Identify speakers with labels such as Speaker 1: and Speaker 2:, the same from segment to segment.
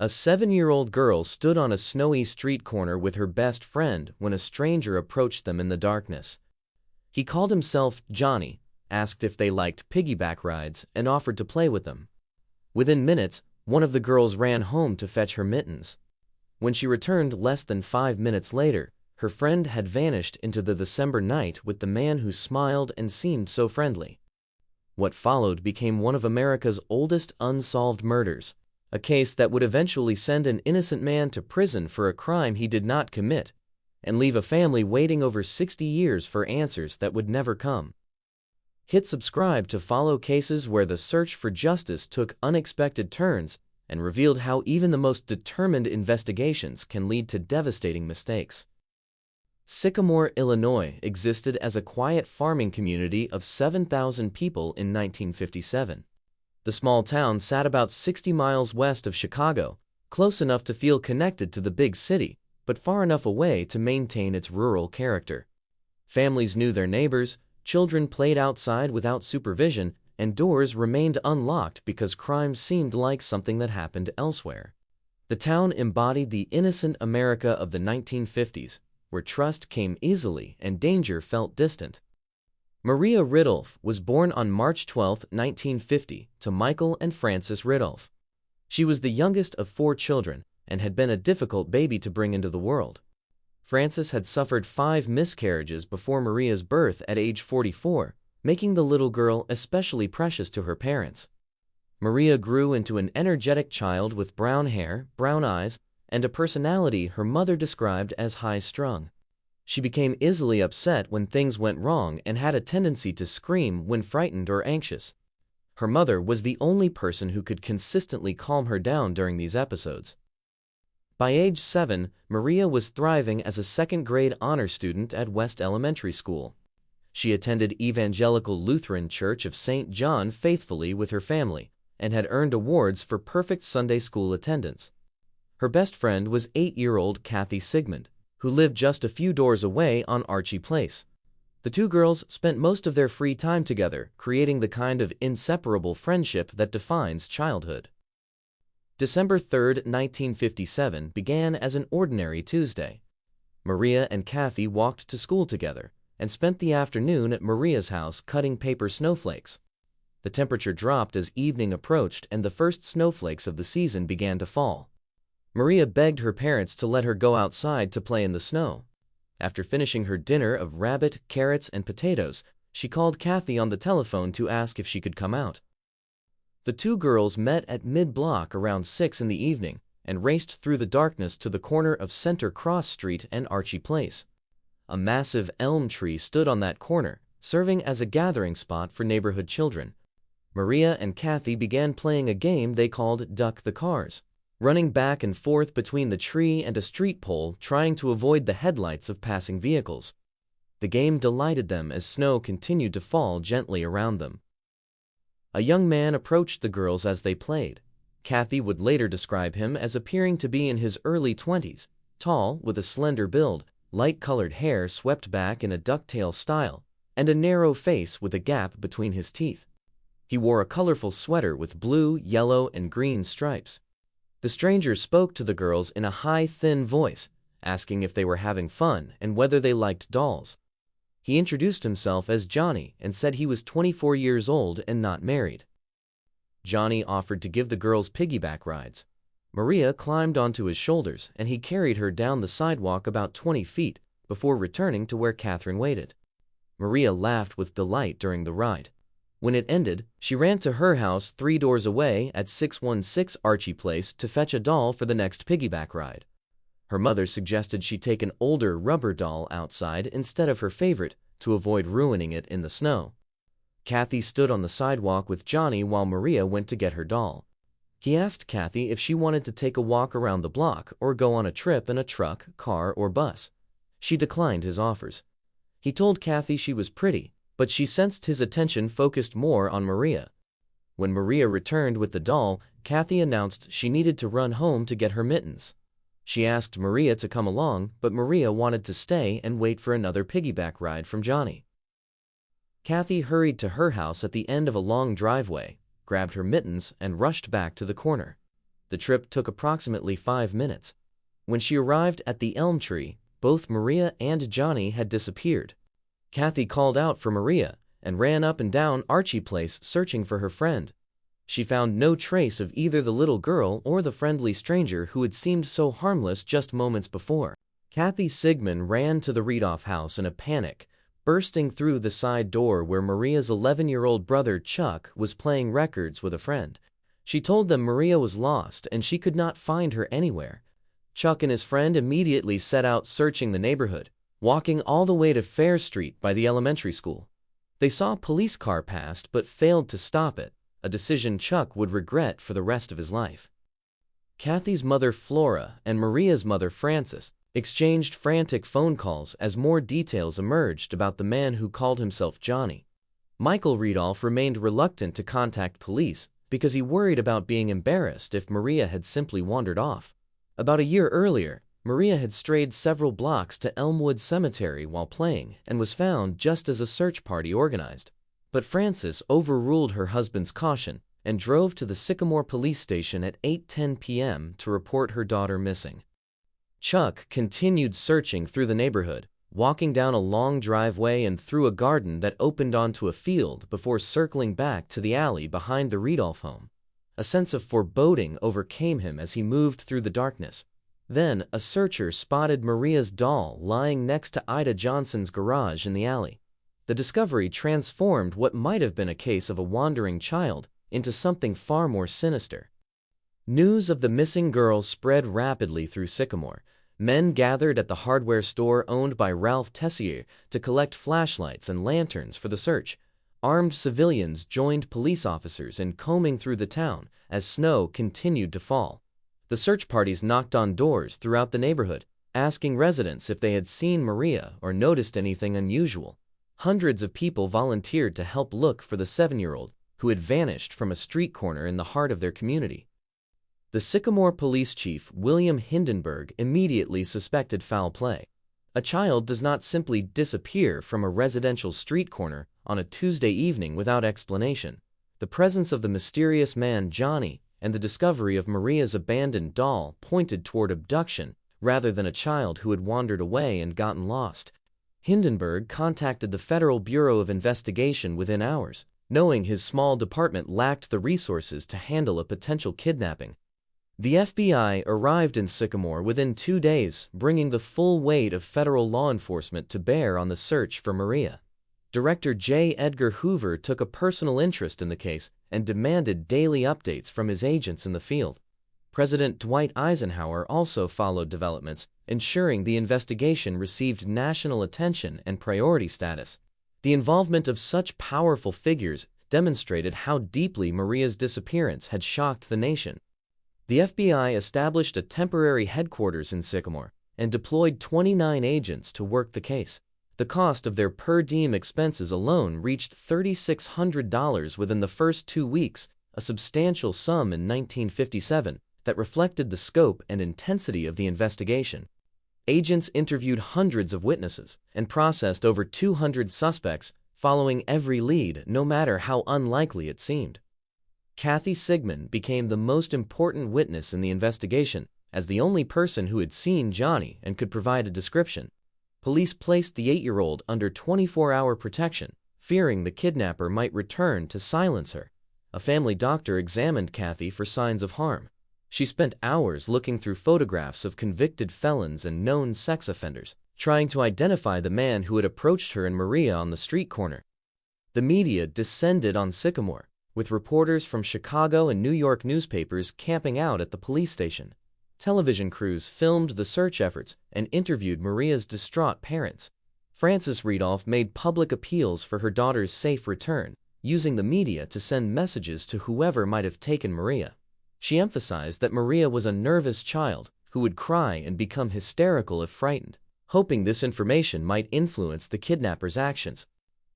Speaker 1: A 7-year-old girl stood on a snowy street corner with her best friend when a stranger approached them in the darkness. He called himself Johnny, asked if they liked piggyback rides, and offered to play with them. Within minutes, one of the girls ran home to fetch her mittens. When she returned less than 5 minutes later, her friend had vanished into the December night with the man who smiled and seemed so friendly. What followed became one of America's oldest unsolved murders, a case that would eventually send an innocent man to prison for a crime he did not commit, and leave a family waiting over 60 years for answers that would never come. Hit subscribe to follow cases where the search for justice took unexpected turns and revealed how even the most determined investigations can lead to devastating mistakes. Sycamore, Illinois existed as a quiet farming community of 7,000 people in 1957. The small town sat about 60 miles west of Chicago, close enough to feel connected to the big city, but far enough away to maintain its rural character. Families knew their neighbors, children played outside without supervision, and doors remained unlocked because crime seemed like something that happened elsewhere. The town embodied the innocent America of the 1950s, where trust came easily and danger felt distant. Maria Ridulph was born on March 12, 1950, to Michael and Frances Ridulph. She was the youngest of 4 children and had been a difficult baby to bring into the world. Frances had suffered 5 miscarriages before Maria's birth at age 44, making the little girl especially precious to her parents. Maria grew into an energetic child with brown hair, brown eyes, and a personality her mother described as high-strung. She became easily upset when things went wrong and had a tendency to scream when frightened or anxious. Her mother was the only person who could consistently calm her down during these episodes. By age 7, Maria was thriving as a second-grade honor student at West Elementary School. She attended Evangelical Lutheran Church of St. John faithfully with her family and had earned awards for perfect Sunday school attendance. Her best friend was 8-year-old Kathy Sigmund, who lived just a few doors away on Archie Place. The two girls spent most of their free time together, creating the kind of inseparable friendship that defines childhood. December 3, 1957 began as an ordinary Tuesday. Maria and Kathy walked to school together and spent the afternoon at Maria's house cutting paper snowflakes. The temperature dropped as evening approached and the first snowflakes of the season began to fall. Maria begged her parents to let her go outside to play in the snow. After finishing her dinner of rabbit, carrots, and potatoes, she called Kathy on the telephone to ask if she could come out. The two girls met at mid-block around 6 in the evening and raced through the darkness to the corner of Center Cross Street and Archie Place. A massive elm tree stood on that corner, serving as a gathering spot for neighborhood children. Maria and Kathy began playing a game they called Duck the Cars, running back and forth between the tree and a street pole trying to avoid the headlights of passing vehicles. The game delighted them as snow continued to fall gently around them. A young man approached the girls as they played. Kathy would later describe him as appearing to be in his early 20s, tall, with a slender build, light-colored hair swept back in a ducktail style, and a narrow face with a gap between his teeth. He wore a colorful sweater with blue, yellow, and green stripes. The stranger spoke to the girls in a high, thin voice, asking if they were having fun and whether they liked dolls. He introduced himself as Johnny and said he was 24 years old and not married. Johnny offered to give the girls piggyback rides. Maria climbed onto his shoulders and he carried her down the sidewalk about 20 feet before returning to where Catherine waited. Maria laughed with delight during the ride. When it ended, she ran to her house 3 doors away at 616 Archie Place to fetch a doll for the next piggyback ride. Her mother suggested she take an older rubber doll outside instead of her favorite to avoid ruining it in the snow. Kathy stood on the sidewalk with Johnny while Maria went to get her doll. He asked Kathy if she wanted to take a walk around the block or go on a trip in a truck, car, or bus. She declined his offers. He told Kathy she was pretty, but she sensed his attention focused more on Maria. When Maria returned with the doll, Kathy announced she needed to run home to get her mittens. She asked Maria to come along, but Maria wanted to stay and wait for another piggyback ride from Johnny. Kathy hurried to her house at the end of a long driveway, grabbed her mittens, and rushed back to the corner. The trip took approximately 5 minutes. When she arrived at the elm tree, both Maria and Johnny had disappeared. Kathy called out for Maria and ran up and down Archie Place searching for her friend. She found no trace of either the little girl or the friendly stranger who had seemed so harmless just moments before. Kathy Sigmund ran to the Ridulph house in a panic, bursting through the side door where Maria's 11-year-old brother Chuck was playing records with a friend. She told them Maria was lost and she could not find her anywhere. Chuck and his friend immediately set out searching the neighborhood, walking all the way to Fair Street by the elementary school. They saw a police car passed but failed to stop it, a decision Chuck would regret for the rest of his life. Kathy's mother Flora and Maria's mother Frances exchanged frantic phone calls as more details emerged about the man who called himself Johnny. Michael Ridulph remained reluctant to contact police because he worried about being embarrassed if Maria had simply wandered off. About a year earlier, Maria had strayed several blocks to Elmwood Cemetery while playing and was found just as a search party organized. But Frances overruled her husband's caution and drove to the Sycamore police station at 8:10 p.m. to report her daughter missing. Chuck continued searching through the neighborhood, walking down a long driveway and through a garden that opened onto a field before circling back to the alley behind the Ridulph home. A sense of foreboding overcame him as he moved through the darkness. Then, a searcher spotted Maria's doll lying next to Ida Johnson's garage in the alley. The discovery transformed what might have been a case of a wandering child into something far more sinister. News of the missing girl spread rapidly through Sycamore. Men gathered at the hardware store owned by Ralph Tessier to collect flashlights and lanterns for the search. Armed civilians joined police officers in combing through the town as snow continued to fall. The search parties knocked on doors throughout the neighborhood, asking residents if they had seen Maria or noticed anything unusual. Hundreds of people volunteered to help look for the 7-year-old, who had vanished from a street corner in the heart of their community. The Sycamore police chief, William Hindenburg, immediately suspected foul play. A child does not simply disappear from a residential street corner on a Tuesday evening without explanation. The presence of the mysterious man Johnny and the discovery of Maria's abandoned doll pointed toward abduction rather than a child who had wandered away and gotten lost. Hindenburg contacted the Federal Bureau of Investigation within hours, knowing his small department lacked the resources to handle a potential kidnapping. The FBI arrived in Sycamore within 2 days, bringing the full weight of federal law enforcement to bear on the search for Maria. Director J. Edgar Hoover took a personal interest in the case and demanded daily updates from his agents in the field. President Dwight Eisenhower also followed developments, ensuring the investigation received national attention and priority status. The involvement of such powerful figures demonstrated how deeply Maria's disappearance had shocked the nation. The FBI established a temporary headquarters in Sycamore and deployed 29 agents to work the case. The cost of their per diem expenses alone reached $3,600 within the first 2 weeks, a substantial sum in 1957 that reflected the scope and intensity of the investigation. Agents interviewed hundreds of witnesses and processed over 200 suspects, following every lead, no matter how unlikely it seemed. Kathy Sigmund became the most important witness in the investigation, as the only person who had seen Johnny and could provide a description. Police placed the 8-year-old under 24-hour protection, fearing the kidnapper might return to silence her. A family doctor examined Kathy for signs of harm. She spent hours looking through photographs of convicted felons and known sex offenders, trying to identify the man who had approached her and Maria on the street corner. The media descended on Sycamore, with reporters from Chicago and New York newspapers camping out at the police station. Television crews filmed the search efforts and interviewed Maria's distraught parents. Frances Ridulph made public appeals for her daughter's safe return, using the media to send messages to whoever might have taken Maria. She emphasized that Maria was a nervous child who would cry and become hysterical if frightened, hoping this information might influence the kidnapper's actions.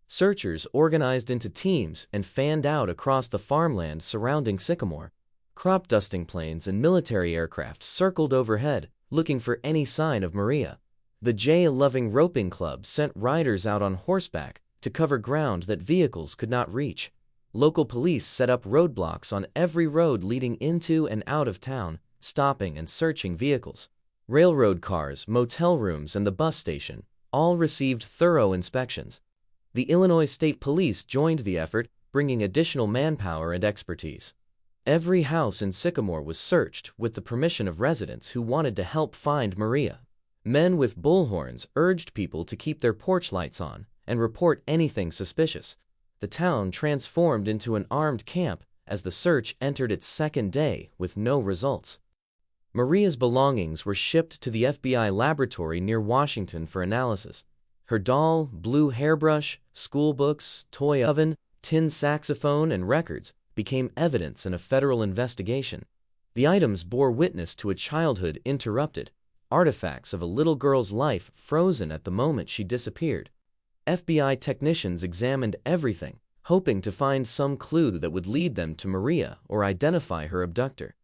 Speaker 1: Searchers organized into teams and fanned out across the farmland surrounding Sycamore. Crop dusting planes and military aircraft circled overhead, looking for any sign of Maria. The J-Loving Roping Club sent riders out on horseback to cover ground that vehicles could not reach. Local police set up roadblocks on every road leading into and out of town, stopping and searching vehicles. Railroad cars, motel rooms, and the bus station all received thorough inspections. The Illinois State Police joined the effort, bringing additional manpower and expertise. Every house in Sycamore was searched with the permission of residents who wanted to help find Maria. Men with bullhorns urged people to keep their porch lights on and report anything suspicious. The town transformed into an armed camp as the search entered its second day with no results. Maria's belongings were shipped to the FBI laboratory near Washington for analysis. Her doll, blue hairbrush, school books, toy oven, tin saxophone, and records became evidence in a federal investigation. The items bore witness to a childhood interrupted, artifacts of a little girl's life frozen at the moment she disappeared. FBI technicians examined everything, hoping to find some clue that would lead them to Maria or identify her abductor.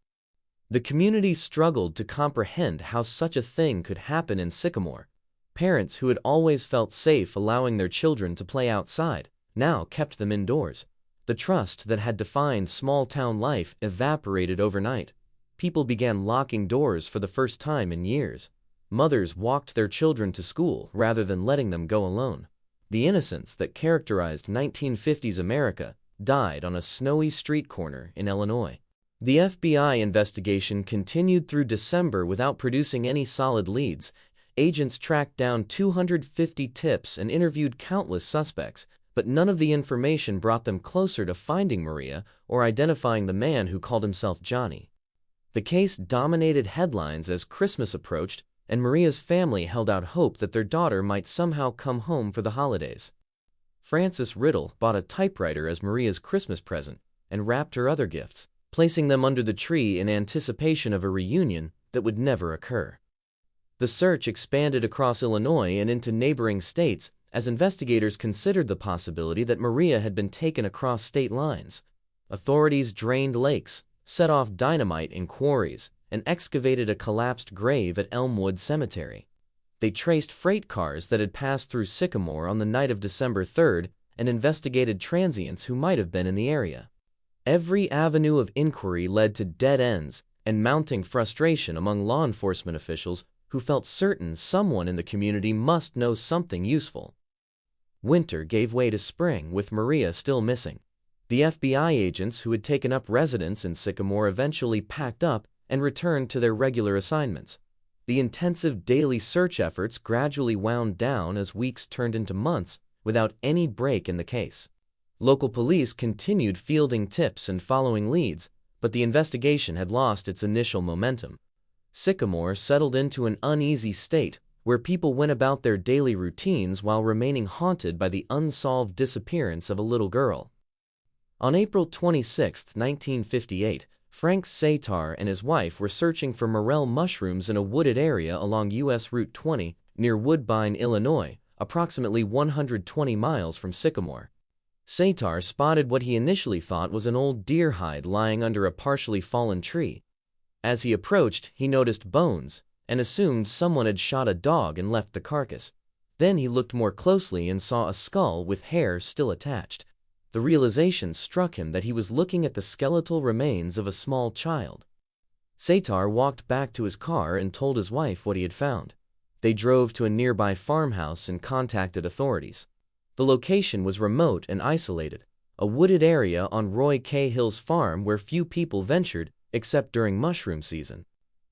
Speaker 1: The community struggled to comprehend how such a thing could happen in Sycamore. Parents who had always felt safe allowing their children to play outside now kept them indoors. The trust that had defined small-town life evaporated overnight. People began locking doors for the first time in years. Mothers walked their children to school rather than letting them go alone. The innocence that characterized 1950s America died on a snowy street corner in Illinois. The FBI investigation continued through December without producing any solid leads. Agents tracked down 250 tips and interviewed countless suspects, but none of the information brought them closer to finding Maria or identifying the man who called himself Johnny. The case dominated headlines as Christmas approached, and Maria's family held out hope that their daughter might somehow come home for the holidays. Frances Riddle bought a typewriter as Maria's Christmas present and wrapped her other gifts, placing them under the tree in anticipation of a reunion that would never occur. The search expanded across Illinois and into neighboring states as investigators considered the possibility that Maria had been taken across state lines. Authorities drained lakes, set off dynamite in quarries, and excavated a collapsed grave at Elmwood Cemetery. They traced freight cars that had passed through Sycamore on the night of December 3rd and investigated transients who might have been in the area. Every avenue of inquiry led to dead ends and mounting frustration among law enforcement officials who felt certain someone in the community must know something useful. Winter gave way to spring, with Maria still missing. The FBI agents who had taken up residence in Sycamore eventually packed up and returned to their regular assignments. The intensive daily search efforts gradually wound down as weeks turned into months without any break in the case. Local police continued fielding tips and following leads, but the investigation had lost its initial momentum. Sycamore settled into an uneasy state where people went about their daily routines while remaining haunted by the unsolved disappearance of a little girl. On April 26, 1958, Frank Satar and his wife were searching for morel mushrooms in a wooded area along U.S. Route 20 near Woodbine, Illinois, approximately 120 miles from Sycamore. Satar spotted what he initially thought was an old deer hide lying under a partially fallen tree. As he approached, he noticed bones and assumed someone had shot a dog and left the carcass. Then he looked more closely and saw a skull with hair still attached. The realization struck him that he was looking at the skeletal remains of a small child. Satar walked back to his car and told his wife what he had found. They drove to a nearby farmhouse and contacted authorities. The location was remote and isolated, a wooded area on Roy K. Hill's farm where few people ventured except during mushroom season.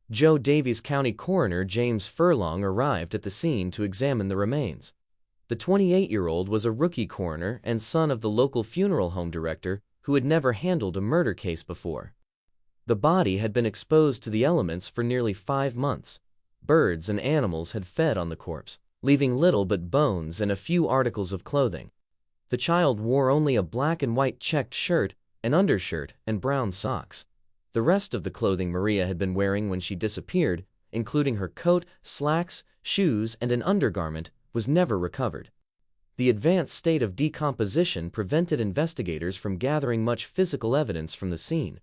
Speaker 1: Joe Davies County Coroner James Furlong arrived at the scene to examine the remains. The 28-year-old was a rookie coroner and son of the local funeral home director who had never handled a murder case before. The body had been exposed to the elements for nearly 5 months. Birds and animals had fed on the corpse, leaving little but bones and a few articles of clothing. The child wore only a black and white checked shirt, an undershirt, and brown socks. The rest of the clothing Maria had been wearing when she disappeared, including her coat, slacks, shoes, and an undergarment, was never recovered. The advanced state of decomposition prevented investigators from gathering much physical evidence from the scene.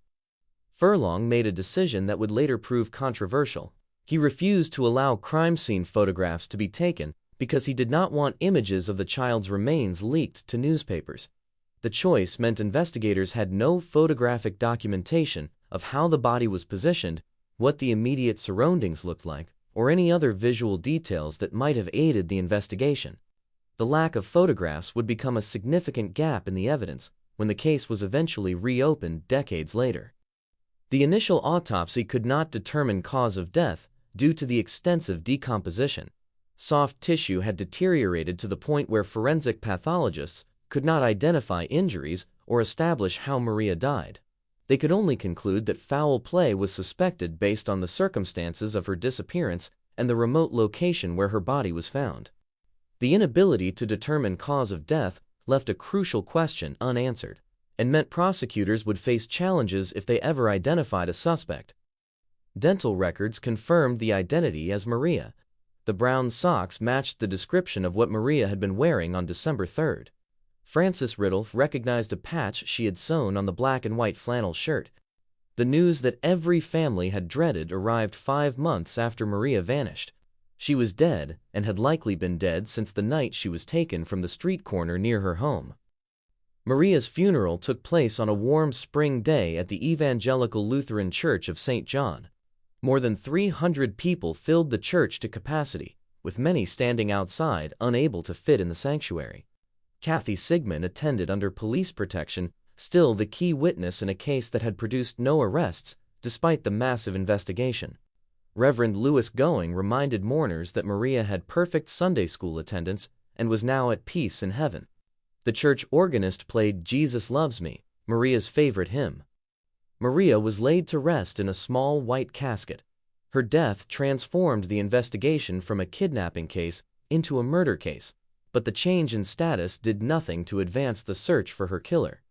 Speaker 1: Furlong made a decision that would later prove controversial. He refused to allow crime scene photographs to be taken because he did not want images of the child's remains leaked to newspapers. The choice meant investigators had no photographic documentation of how the body was positioned, what the immediate surroundings looked like, or any other visual details that might have aided the investigation. The lack of photographs would become a significant gap in the evidence when the case was eventually reopened decades later. The initial autopsy could not determine cause of death due to the extensive decomposition. Soft tissue had deteriorated to the point where forensic pathologists could not identify injuries or establish how Maria died. They could only conclude that foul play was suspected based on the circumstances of her disappearance and the remote location where her body was found. The inability to determine cause of death left a crucial question unanswered, and meant prosecutors would face challenges if they ever identified a suspect. Dental records confirmed the identity as Maria. The brown socks matched the description of what Maria had been wearing on December 3rd. Frances Ridulph recognized a patch she had sewn on the black and white flannel shirt. The news that every family had dreaded arrived 5 months after Maria vanished. She was dead and had likely been dead since the night she was taken from the street corner near her home. Maria's funeral took place on a warm spring day at the Evangelical Lutheran Church of St. John. More than 300 people filled the church to capacity, with many standing outside, unable to fit in the sanctuary. Kathy Sigmund attended under police protection, still the key witness in a case that had produced no arrests, despite the massive investigation. Reverend Louis Going reminded mourners that Maria had perfect Sunday school attendance and was now at peace in heaven. The church organist played "Jesus Loves Me," Maria's favorite hymn. Maria was laid to rest in a small white casket. Her death transformed the investigation from a kidnapping case into a murder case, but the change in status did nothing to advance the search for her killer.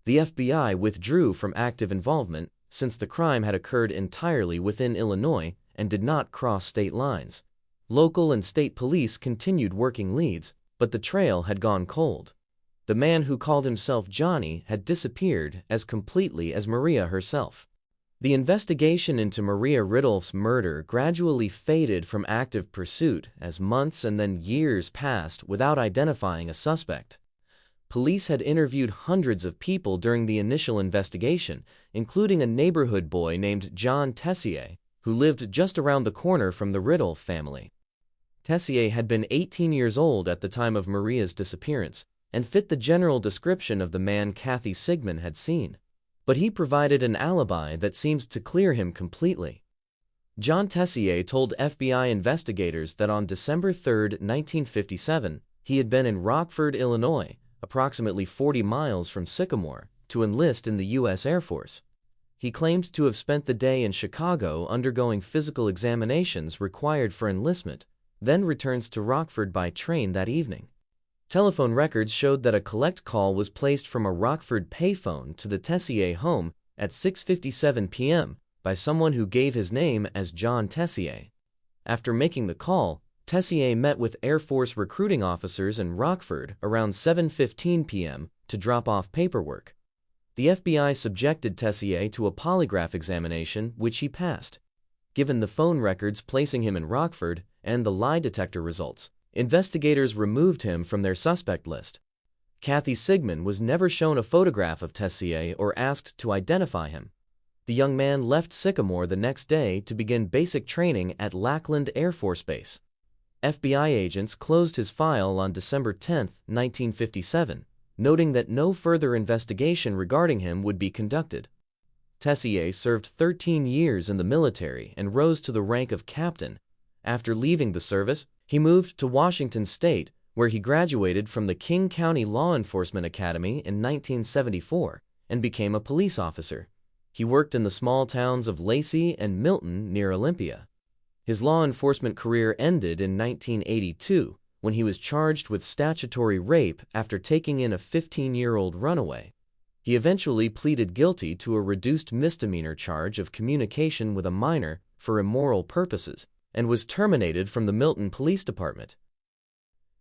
Speaker 1: The FBI withdrew from active involvement since the crime had occurred entirely within Illinois and did not cross state lines. Local and state police continued working leads, but the trail had gone cold. The man who called himself Johnny had disappeared as completely as Maria herself. The investigation into Maria Ridulph's murder gradually faded from active pursuit as months and then years passed without identifying a suspect. Police had interviewed hundreds of people during the initial investigation, including a neighborhood boy named John Tessier, who lived just around the corner from the Ridulph family. Tessier had been 18 years old at the time of Maria's disappearance and fit the general description of the man Kathy Sigmund had seen. But he provided an alibi that seems to clear him completely. John Tessier told FBI investigators that on December 3, 1957, he had been in Rockford, Illinois, approximately 40 miles from Sycamore, to enlist in the U.S. Air Force. He claimed to have spent the day in Chicago undergoing physical examinations required for enlistment, then returns to Rockford by train that evening. Telephone records showed that a collect call was placed from a Rockford payphone to the Tessier home at 6:57 p.m. by someone who gave his name as John Tessier. After making the call, Tessier met with Air Force recruiting officers in Rockford around 7:15 p.m. to drop off paperwork. The FBI subjected Tessier to a polygraph examination, which he passed. Given the phone records placing him in Rockford and the lie detector results, investigators removed him from their suspect list. Kathy Sigmund was never shown a photograph of Tessier or asked to identify him. The young man left Sycamore the next day to begin basic training at Lackland Air Force Base. FBI agents closed his file on December 10, 1957, noting that no further investigation regarding him would be conducted. Tessier served 13 years in the military and rose to the rank of captain. After leaving the service, he moved to Washington State, where he graduated from the King County Law Enforcement Academy in 1974 and became a police officer. He worked in the small towns of Lacey and Milton near Olympia. His law enforcement career ended in 1982 when he was charged with statutory rape after taking in a 15-year-old runaway. He eventually pleaded guilty to a reduced misdemeanor charge of communication with a minor for immoral purposes and was terminated from the Milton Police Department.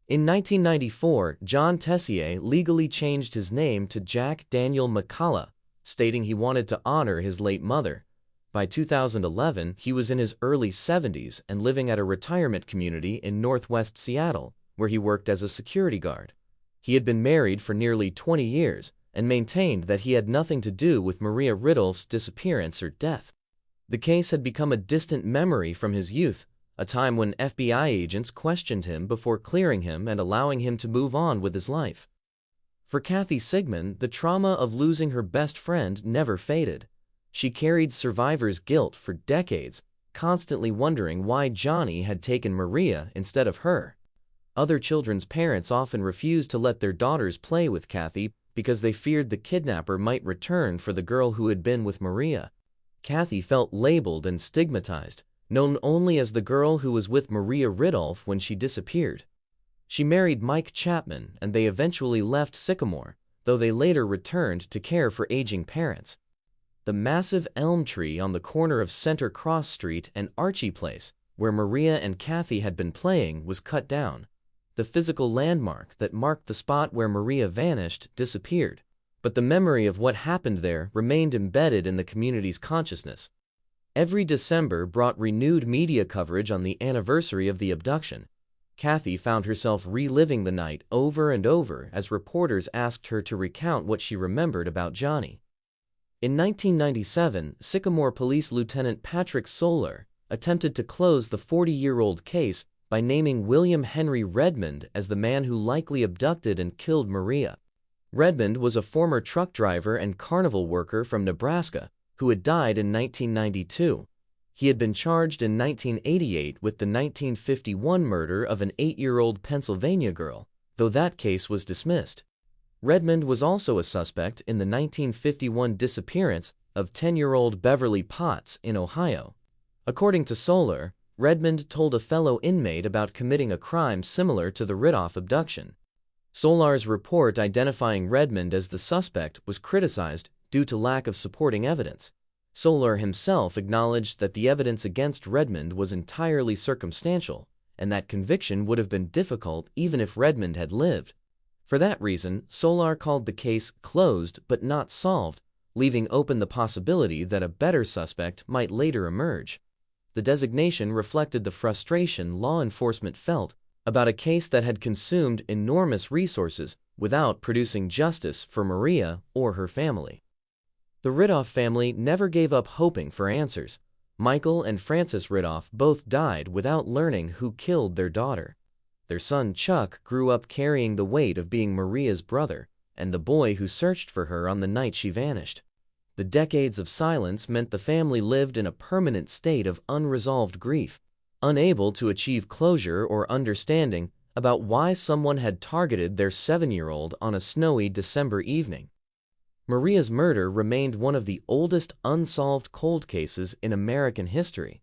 Speaker 1: In 1994, John Tessier legally changed his name to Jack Daniel McCullough, stating he wanted to honor his late mother. By 2011, he was in his early 70s and living at a retirement community in northwest Seattle, where he worked as a security guard. He had been married for nearly 20 years and maintained that he had nothing to do with Maria Ridulph's disappearance or death. The case had become a distant memory from his youth, a time when FBI agents questioned him before clearing him and allowing him to move on with his life. For Kathy Sigmund, the trauma of losing her best friend never faded. She carried survivor's guilt for decades, constantly wondering why Johnny had taken Maria instead of her. Other children's parents often refused to let their daughters play with Kathy because they feared the kidnapper might return for the girl who had been with Maria. Kathy felt labeled and stigmatized, known only as the girl who was with Maria Ridulph when she disappeared. She married Mike Chapman and they eventually left Sycamore, though they later returned to care for aging parents. The massive elm tree on the corner of Center Cross Street and Archie Place, where Maria and Kathy had been playing, was cut down. The physical landmark that marked the spot where Maria vanished disappeared, but the memory of what happened there remained embedded in the community's consciousness. Every December brought renewed media coverage on the anniversary of the abduction. Kathy found herself reliving the night over and over as reporters asked her to recount what she remembered about Johnny. In 1997, Sycamore Police Lieutenant Patrick Solar attempted to close the 40-year-old case by naming William Henry Redmond as the man who likely abducted and killed Maria. Redmond was a former truck driver and carnival worker from Nebraska who had died in 1992. He had been charged in 1988 with the 1951 murder of an 8-year-old Pennsylvania girl, though that case was dismissed. Redmond was also a suspect in the 1951 disappearance of 10-year-old Beverly Potts in Ohio. According to Solar, Redmond told a fellow inmate about committing a crime similar to the Ridulph abduction. Solar's report identifying Redmond as the suspect was criticized due to lack of supporting evidence. Solar himself acknowledged that the evidence against Redmond was entirely circumstantial, and that conviction would have been difficult even if Redmond had lived. For that reason, Solar called the case closed but not solved, leaving open the possibility that a better suspect might later emerge. The designation reflected the frustration law enforcement felt about a case that had consumed enormous resources without producing justice for Maria or her family. The Ridulph family never gave up hoping for answers. Michael and Frances Ridulph both died without learning who killed their daughter. Their son Chuck grew up carrying the weight of being Maria's brother and the boy who searched for her on the night she vanished. The decades of silence meant the family lived in a permanent state of unresolved grief, unable to achieve closure or understanding about why someone had targeted their 7-year-old on a snowy December evening. Maria's murder remained one of the oldest unsolved cold cases in American history.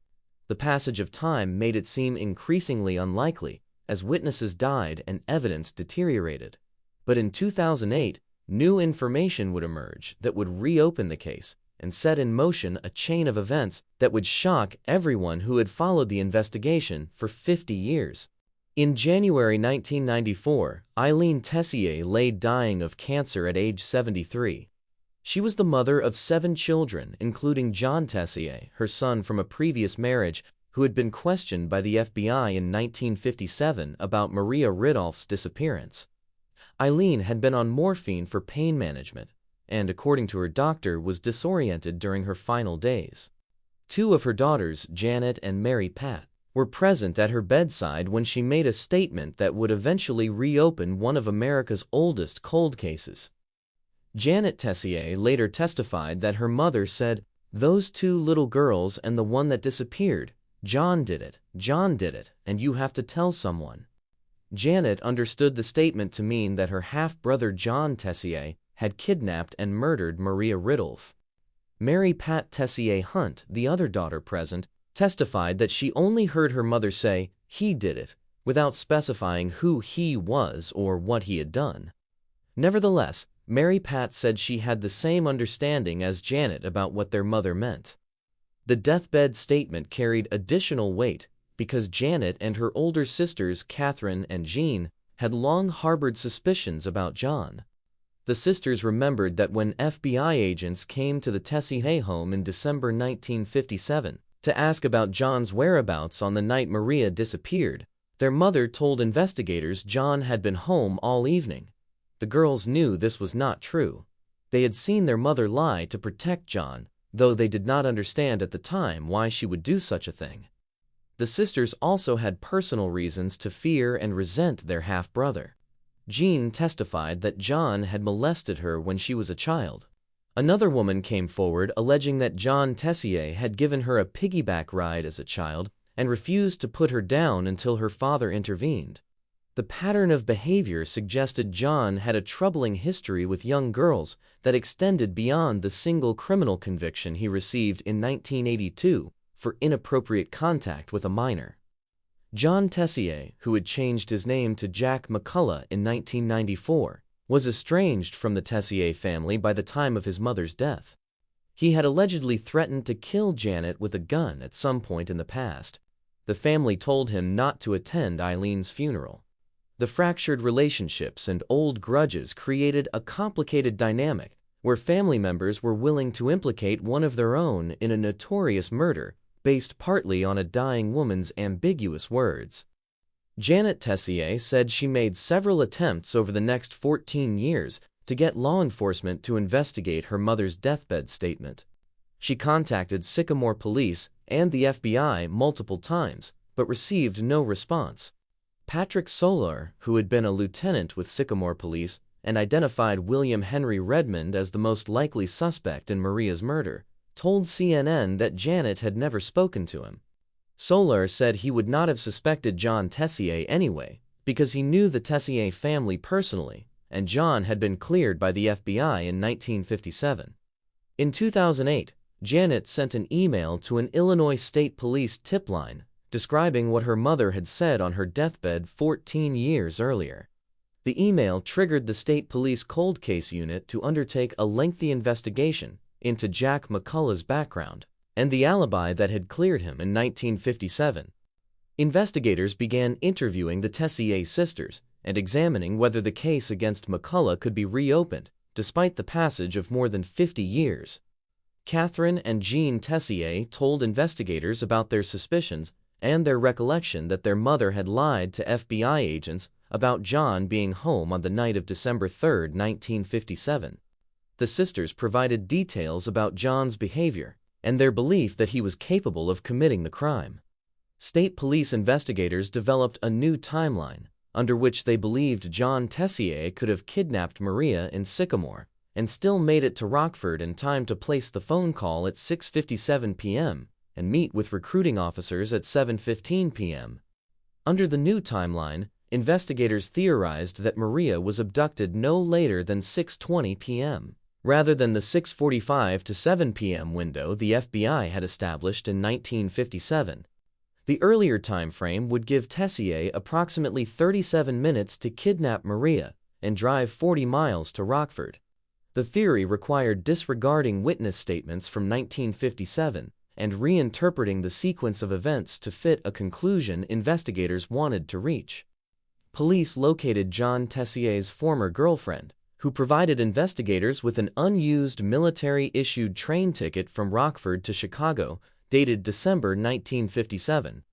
Speaker 1: The passage of time made it seem increasingly unlikely as witnesses died and evidence deteriorated. But in 2008, new information would emerge that would reopen the case and set in motion a chain of events that would shock everyone who had followed the investigation for 50 years. In January 1994, Eileen Tessier lay dying of cancer at age 73. She was the mother of 7 children, including John Tessier, her son from a previous marriage, who had been questioned by the FBI in 1957 about Maria Ridulph's disappearance. Eileen had been on morphine for pain management, and according to her doctor, was disoriented during her final days. 2 of her daughters, Janet and Mary Pat, were present at her bedside when she made a statement that would eventually reopen one of America's oldest cold cases. Janet Tessier later testified that her mother said, "Those 2 little girls and the one that disappeared, John did it, and you have to tell someone." Janet understood the statement to mean that her half-brother John Tessier had kidnapped and murdered Maria Ridulph. Mary Pat Tessier Hunt, the other daughter present, testified that she only heard her mother say, "He did it," without specifying who he was or what he had done. Nevertheless, Mary Pat said she had the same understanding as Janet about what their mother meant. The deathbed statement carried additional weight because Janet and her older sisters Catherine and Jean had long harbored suspicions about John. The sisters remembered that when FBI agents came to the Tessier home in December 1957 to ask about John's whereabouts on the night Maria disappeared, their mother told investigators John had been home all evening, The girls knew this was not true. They had seen their mother lie to protect John, though they did not understand at the time why she would do such a thing. The sisters also had personal reasons to fear and resent their half-brother. Jean testified that John had molested her when she was a child. Another woman came forward alleging that John Tessier had given her a piggyback ride as a child and refused to put her down until her father intervened. The pattern of behavior suggested John had a troubling history with young girls that extended beyond the single criminal conviction he received in 1982 for inappropriate contact with a minor. John Tessier, who had changed his name to Jack McCullough in 1994, was estranged from the Tessier family by the time of his mother's death. He had allegedly threatened to kill Janet with a gun at some point in the past. The family told him not to attend Eileen's funeral. The fractured relationships and old grudges created a complicated dynamic where family members were willing to implicate one of their own in a notorious murder based partly on a dying woman's ambiguous words. Janet Tessier said she made several attempts over the next 14 years to get law enforcement to investigate her mother's deathbed statement. She contacted Sycamore police and the FBI multiple times, but received no response. Patrick Solar, who had been a lieutenant with Sycamore police and identified William Henry Redmond as the most likely suspect in Maria's murder, told CNN that Janet had never spoken to him. Solar said he would not have suspected John Tessier anyway, because he knew the Tessier family personally, and John had been cleared by the FBI in 1957. In 2008, Janet sent an email to an Illinois State Police tip line describing what her mother had said on her deathbed 14 years earlier. The email triggered the state police cold case unit to undertake a lengthy investigation into Jack McCullough's background and the alibi that had cleared him in 1957. Investigators began interviewing the Tessier sisters and examining whether the case against McCullough could be reopened, despite the passage of more than 50 years. Catherine and Jean Tessier told investigators about their suspicions and their recollection that their mother had lied to FBI agents about John being home on the night of December 3, 1957. The sisters provided details about John's behavior and their belief that he was capable of committing the crime. State police investigators developed a new timeline under which they believed John Tessier could have kidnapped Maria in Sycamore and still made it to Rockford in time to place the phone call at 6:57 p.m. and meet with recruiting officers at 7:15 p.m. Under the new timeline, investigators theorized that Maria was abducted no later than 6:20 p.m., rather than the 6:45 to 7 p.m. window the FBI had established in 1957. The earlier time frame would give Tessier approximately 37 minutes to kidnap Maria and drive 40 miles to Rockford. The theory required disregarding witness statements from 1957 and reinterpreting the sequence of events to fit a conclusion investigators wanted to reach. Police located John Tessier's former girlfriend, who provided investigators with an unused military-issued train ticket from Rockford to Chicago, dated December 1957.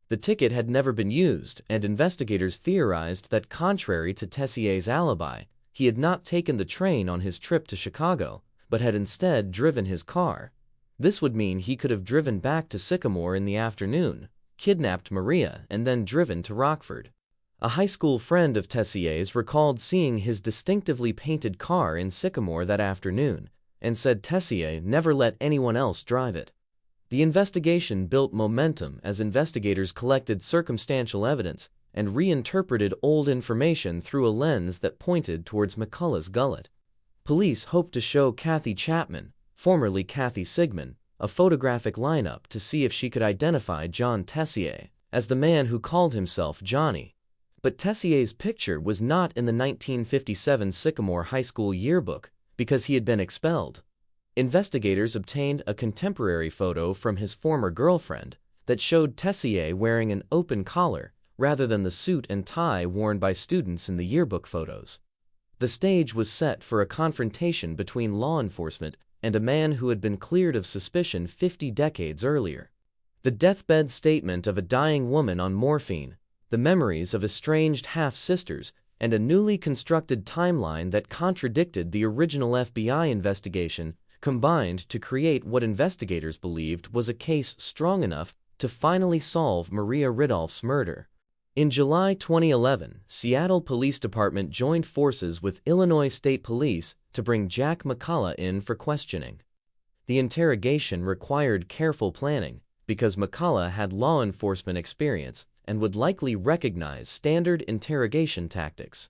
Speaker 1: The ticket had never been used, and investigators theorized that contrary to Tessier's alibi, he had not taken the train on his trip to Chicago, but had instead driven his car. This would mean he could have driven back to Sycamore in the afternoon, kidnapped Maria, and then driven to Rockford. A high school friend of Tessier's recalled seeing his distinctively painted car in Sycamore that afternoon, and said Tessier never let anyone else drive it. The investigation built momentum as investigators collected circumstantial evidence and reinterpreted old information through a lens that pointed towards McCullough's gullet. Police hoped to show Kathy Chapman, formerly Kathy Sigmund, a photographic lineup to see if she could identify John Tessier as the man who called himself Johnny. But Tessier's picture was not in the 1957 Sycamore High School yearbook because he had been expelled. Investigators obtained a contemporary photo from his former girlfriend that showed Tessier wearing an open collar rather than the suit and tie worn by students in the yearbook photos. The stage was set for a confrontation between law enforcement and a man who had been cleared of suspicion 50 decades earlier. The deathbed statement of a dying woman on morphine, the memories of estranged half-sisters, and a newly constructed timeline that contradicted the original FBI investigation combined to create what investigators believed was a case strong enough to finally solve Maria Ridulph's murder. In July 2011, Seattle Police Department joined forces with Illinois State Police to bring Jack McCullough in for questioning. The interrogation required careful planning because McCullough had law enforcement experience and would likely recognize standard interrogation tactics.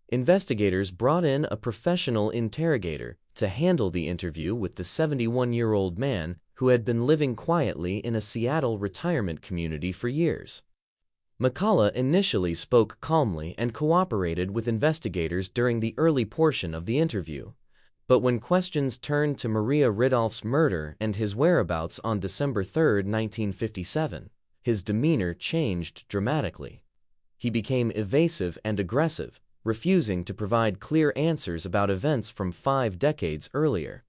Speaker 1: Investigators brought in a professional interrogator to handle the interview with the 71-year-old man who had been living quietly in a Seattle retirement community for years. McCullough initially spoke calmly and cooperated with investigators during the early portion of the interview. But when questions turned to Maria Ridulph's murder and his whereabouts on December 3, 1957, his demeanor changed dramatically. He became evasive and aggressive, refusing to provide clear answers about events from 5 decades earlier.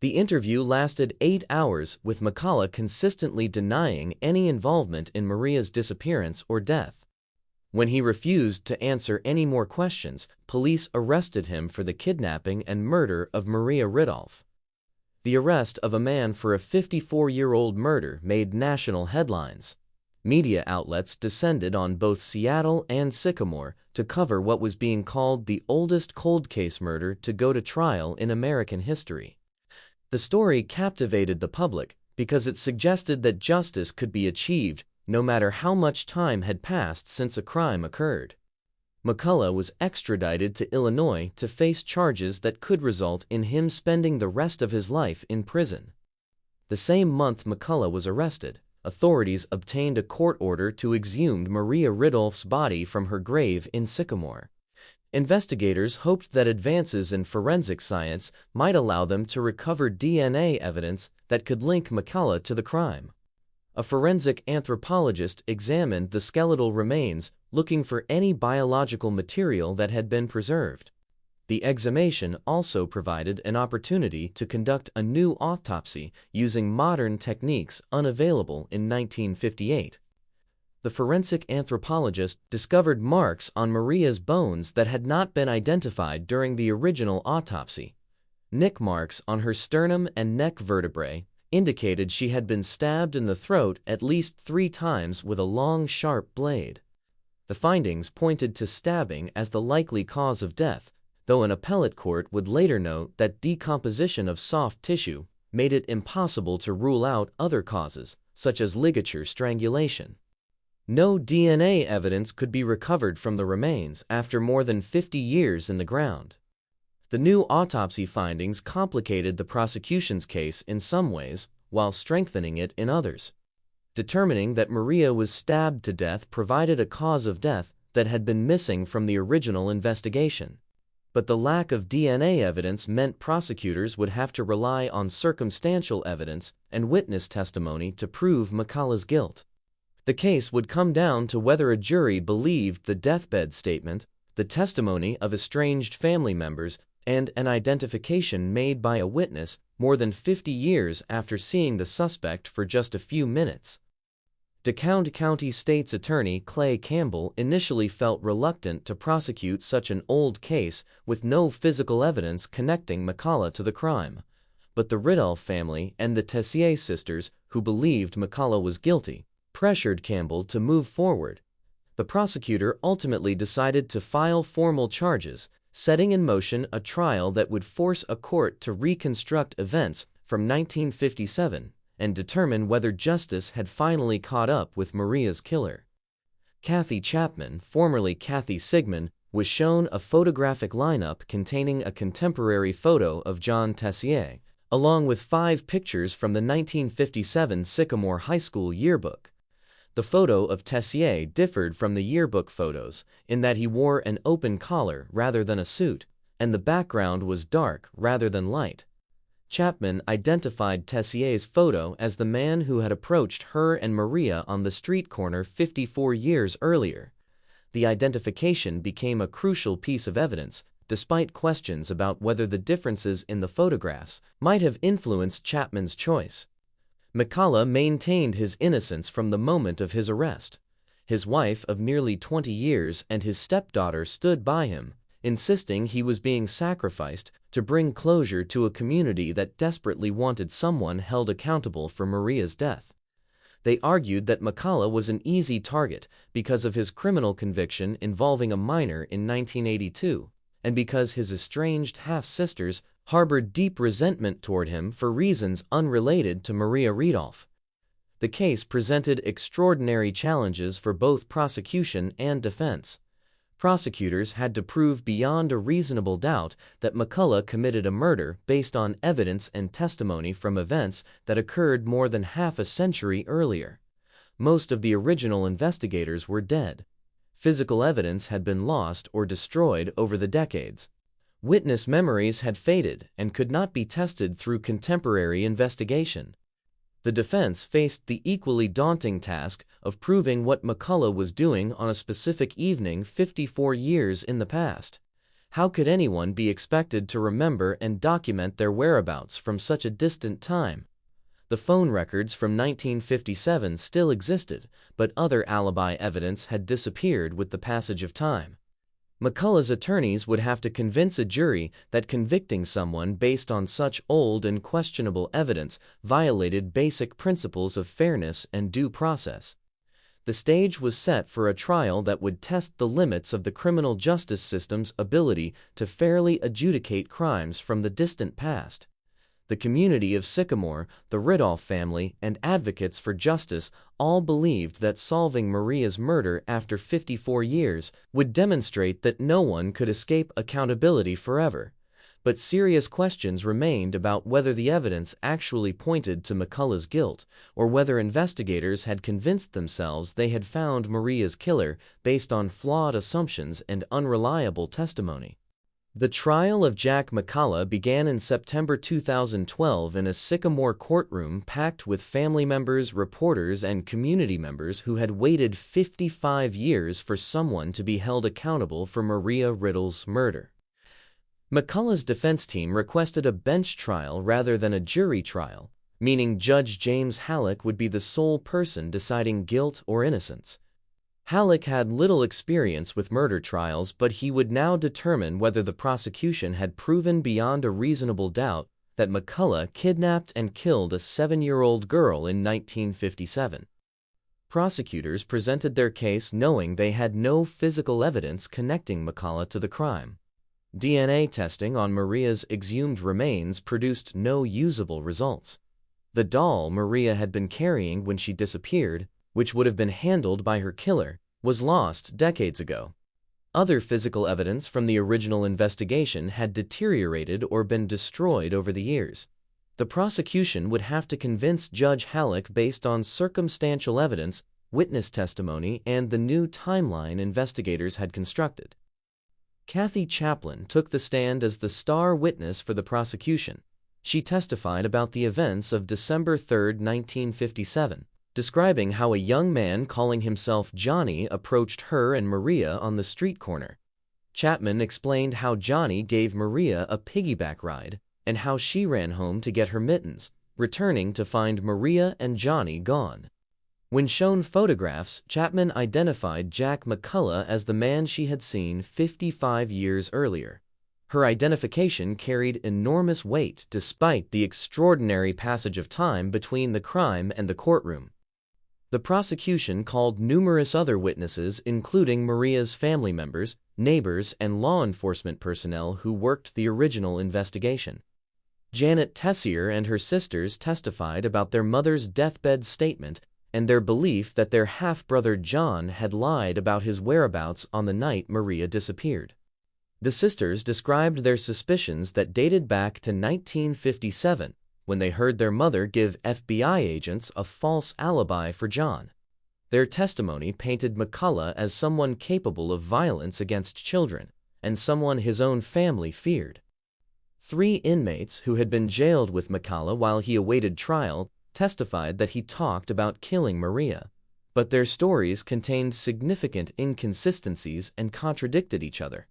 Speaker 1: The interview lasted 8 hours, with McCullough consistently denying any involvement in Maria's disappearance or death. When he refused to answer any more questions, police arrested him for the kidnapping and murder of Maria Ridulph. The arrest of a man for a 54-year-old murder made national headlines. Media outlets descended on both Seattle and Sycamore to cover what was being called the oldest cold case murder to go to trial in American history. The story captivated the public because it suggested that justice could be achieved no matter how much time had passed since a crime occurred. McCullough was extradited to Illinois to face charges that could result in him spending the rest of his life in prison. The same month McCullough was arrested, authorities obtained a court order to exhume Maria Ridulph's body from her grave in Sycamore. Investigators hoped that advances in forensic science might allow them to recover DNA evidence that could link McCullough to the crime. A forensic anthropologist examined the skeletal remains, looking for any biological material that had been preserved. The exhumation also provided an opportunity to conduct a new autopsy using modern techniques unavailable in 1958. The forensic anthropologist discovered marks on Maria's bones that had not been identified during the original autopsy. Nick marks on her sternum and neck vertebrae indicated she had been stabbed in the throat at least 3 times with a long, sharp blade. The findings pointed to stabbing as the likely cause of death, though an appellate court would later note that decomposition of soft tissue made it impossible to rule out other causes, such as ligature strangulation. No DNA evidence could be recovered from the remains after more than 50 years in the ground. The new autopsy findings complicated the prosecution's case in some ways, while strengthening it in others. Determining that Maria was stabbed to death provided a cause of death that had been missing from the original investigation. But the lack of DNA evidence meant prosecutors would have to rely on circumstantial evidence and witness testimony to prove McCullough's guilt. The case would come down to whether a jury believed the deathbed statement, the testimony of estranged family members, and an identification made by a witness more than 50 years after seeing the suspect for just a few minutes. DeKalb County State's Attorney Clay Campbell initially felt reluctant to prosecute such an old case with no physical evidence connecting McCullough to the crime. But the Ridulph family and the Tessier sisters, who believed McCullough was guilty, pressured Campbell to move forward. The prosecutor ultimately decided to file formal charges, setting in motion a trial that would force a court to reconstruct events from 1957 and determine whether justice had finally caught up with Maria's killer. Kathy Chapman, formerly Kathy Sigmund, was shown a photographic lineup containing a contemporary photo of John Tessier, along with 5 pictures from the 1957 Sycamore High School yearbook. The photo of Tessier differed from the yearbook photos in that he wore an open collar rather than a suit, and the background was dark rather than light. Chapman identified Tessier's photo as the man who had approached her and Maria on the street corner 54 years earlier. The identification became a crucial piece of evidence, despite questions about whether the differences in the photographs might have influenced Chapman's choice. McCullough maintained his innocence from the moment of his arrest. His wife of nearly 20 years and his stepdaughter stood by him, insisting he was being sacrificed to bring closure to a community that desperately wanted someone held accountable for Maria's death. They argued that McCullough was an easy target because of his criminal conviction involving a minor in 1982, and because his estranged half-sisters harbored deep resentment toward him for reasons unrelated to Maria Ridulph. The case presented extraordinary challenges for both prosecution and defense. Prosecutors had to prove beyond a reasonable doubt that McCullough committed a murder based on evidence and testimony from events that occurred more than half a century earlier. Most of the original investigators were dead. Physical evidence had been lost or destroyed over the decades. Witness memories had faded and could not be tested through contemporary investigation. The defense faced the equally daunting task of proving what McCullough was doing on a specific evening 54 years in the past. How could anyone be expected to remember and document their whereabouts from such a distant time? The phone records from 1957 still existed, but other alibi evidence had disappeared with the passage of time. McCullough's attorneys would have to convince a jury that convicting someone based on such old and questionable evidence violated basic principles of fairness and due process. The stage was set for a trial that would test the limits of the criminal justice system's ability to fairly adjudicate crimes from the distant past. The community of Sycamore, the Ridulph family, and advocates for justice all believed that solving Maria's murder after 54 years would demonstrate that no one could escape accountability forever. But serious questions remained about whether the evidence actually pointed to McCullough's guilt, or whether investigators had convinced themselves they had found Maria's killer based on flawed assumptions and unreliable testimony. The trial of Jack McCullough began in September 2012 in a Sycamore courtroom packed with family members, reporters, and community members who had waited 55 years for someone to be held accountable for Maria Ridulph's murder. McCullough's defense team requested a bench trial rather than a jury trial, meaning Judge James Halleck would be the sole person deciding guilt or innocence. Halleck had little experience with murder trials, but he would now determine whether the prosecution had proven beyond a reasonable doubt that McCullough kidnapped and killed a 7-year-old girl in 1957. Prosecutors presented their case knowing they had no physical evidence connecting McCullough to the crime. DNA testing on Maria's exhumed remains produced no usable results. The doll Maria had been carrying when she disappeared, which would have been handled by her killer, was lost decades ago. Other physical evidence from the original investigation had deteriorated or been destroyed over the years. The prosecution would have to convince Judge Halleck based on circumstantial evidence, witness testimony, and the new timeline investigators had constructed. Kathy Chaplin took the stand as the star witness for the prosecution. She testified about the events of December 3, 1957. Describing how a young man calling himself Johnny approached her and Maria on the street corner. Chapman explained how Johnny gave Maria a piggyback ride and how she ran home to get her mittens, returning to find Maria and Johnny gone. When shown photographs, Chapman identified Jack McCullough as the man she had seen 55 years earlier. Her identification carried enormous weight despite the extraordinary passage of time between the crime and the courtroom. The prosecution called numerous other witnesses, including Maria's family members, neighbors, and law enforcement personnel who worked the original investigation. Janet Tessier and her sisters testified about their mother's deathbed statement and their belief that their half-brother John had lied about his whereabouts on the night Maria disappeared. The sisters described their suspicions that dated back to 1957, when they heard their mother give FBI agents a false alibi for John. Their testimony painted McCullough as someone capable of violence against children, and someone his own family feared. 3 inmates who had been jailed with McCullough while he awaited trial testified that he talked about killing Maria, but their stories contained significant inconsistencies and contradicted each other.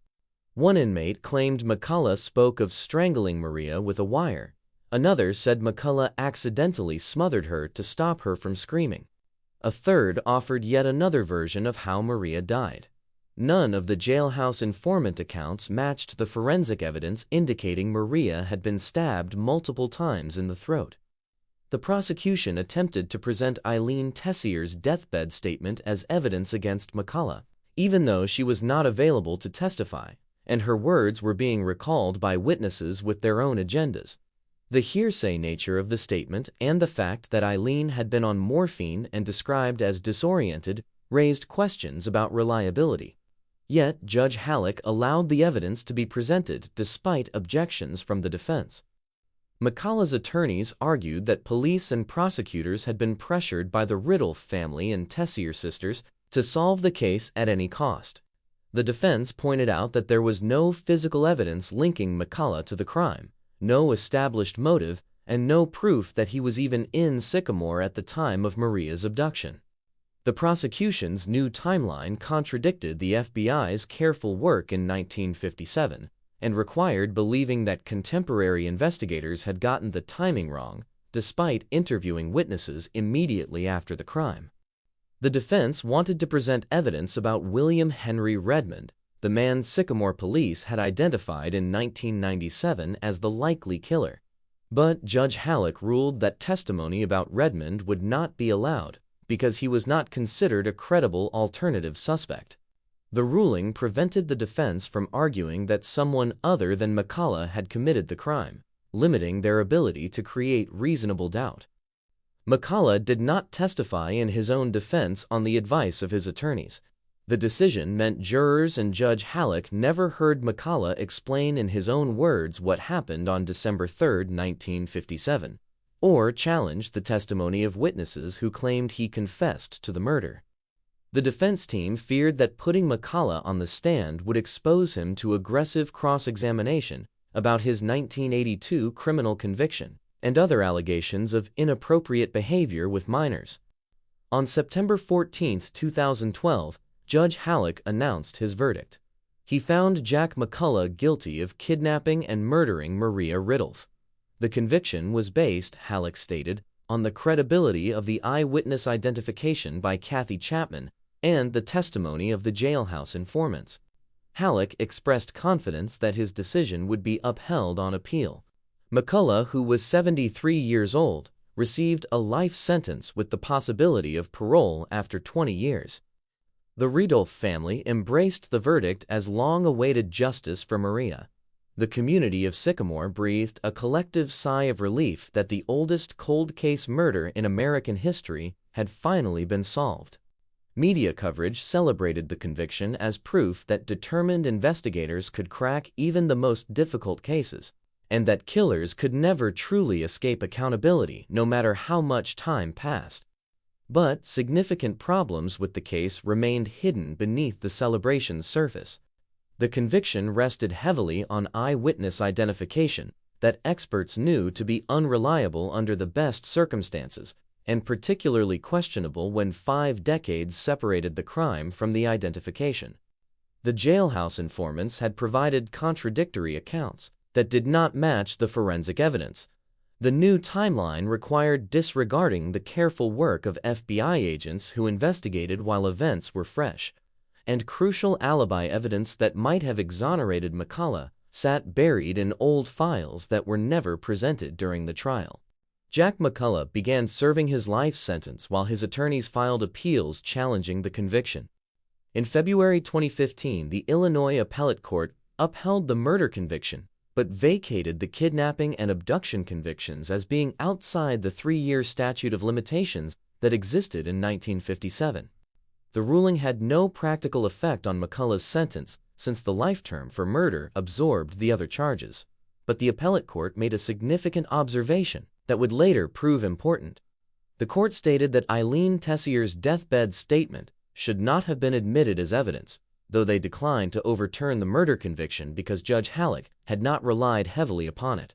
Speaker 1: One inmate claimed McCullough spoke of strangling Maria with a wire. Another said McCullough accidentally smothered her to stop her from screaming. A third offered yet another version of how Maria died. None of the jailhouse informant accounts matched the forensic evidence indicating Maria had been stabbed multiple times in the throat. The prosecution attempted to present Eileen Tessier's deathbed statement as evidence against McCullough, even though she was not available to testify, and her words were being recalled by witnesses with their own agendas. The hearsay nature of the statement and the fact that Eileen had been on morphine and described as disoriented raised questions about reliability. Yet Judge Halleck allowed the evidence to be presented despite objections from the defense. McCullough's attorneys argued that police and prosecutors had been pressured by the Ridulph family and Tessier sisters to solve the case at any cost. The defense pointed out that there was no physical evidence linking McCullough to the crime, no established motive, and no proof that he was even in Sycamore at the time of Maria's abduction. The prosecution's new timeline contradicted the FBI's careful work in 1957 and required believing that contemporary investigators had gotten the timing wrong, despite interviewing witnesses immediately after the crime. The defense wanted to present evidence about William Henry Redmond, the man Sycamore police had identified in 1997 as the likely killer. But Judge Halleck ruled that testimony about Redmond would not be allowed because he was not considered a credible alternative suspect. The ruling prevented the defense from arguing that someone other than McCullough had committed the crime, limiting their ability to create reasonable doubt. McCullough did not testify in his own defense on the advice of his attorneys. The decision meant jurors and Judge Halleck never heard McCullough explain in his own words what happened on December 3, 1957, or challenge the testimony of witnesses who claimed he confessed to the murder. The defense team feared that putting McCullough on the stand would expose him to aggressive cross-examination about his 1982 criminal conviction and other allegations of inappropriate behavior with minors. On September 14, 2012, Judge Halleck announced his verdict. He found Jack McCullough guilty of kidnapping and murdering Maria Ridulph. The conviction was based, Halleck stated, on the credibility of the eyewitness identification by Kathy Chapman and the testimony of the jailhouse informants. Halleck expressed confidence that his decision would be upheld on appeal. McCullough, who was 73 years old, received a life sentence with the possibility of parole after 20 years. The Ridulph family embraced the verdict as long-awaited justice for Maria. The community of Sycamore breathed a collective sigh of relief that the oldest cold case murder in American history had finally been solved. Media coverage celebrated the conviction as proof that determined investigators could crack even the most difficult cases, and that killers could never truly escape accountability no matter how much time passed. But significant problems with the case remained hidden beneath the celebration's surface. The conviction rested heavily on eyewitness identification that experts knew to be unreliable under the best circumstances, and particularly questionable when 5 decades separated the crime from the identification. The jailhouse informants had provided contradictory accounts that did not match the forensic evidence. The new timeline required disregarding the careful work of FBI agents who investigated while events were fresh, and crucial alibi evidence that might have exonerated McCullough sat buried in old files that were never presented during the trial. Jack McCullough began serving his life sentence while his attorneys filed appeals challenging the conviction. In February 2015, the Illinois Appellate Court upheld the murder conviction, but vacated the kidnapping and abduction convictions as being outside the 3-year statute of limitations that existed in 1957. The ruling had no practical effect on McCullough's sentence since the life term for murder absorbed the other charges, but the appellate court made a significant observation that would later prove important. The court stated that Eileen Tessier's deathbed statement should not have been admitted as evidence, though they declined to overturn the murder conviction because Judge Halleck had not relied heavily upon it.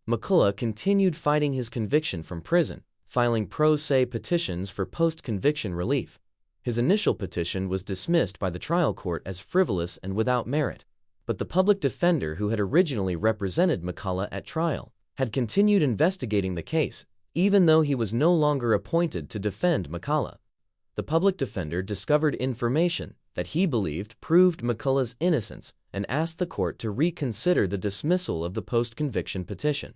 Speaker 1: McCullough continued fighting his conviction from prison, filing pro se petitions for post-conviction relief. His initial petition was dismissed by the trial court as frivolous and without merit, but the public defender who had originally represented McCullough at trial had continued investigating the case, even though he was no longer appointed to defend McCullough. the public defender discovered information that he believed proved McCullough's innocence and asked the court to reconsider the dismissal of the post-conviction petition.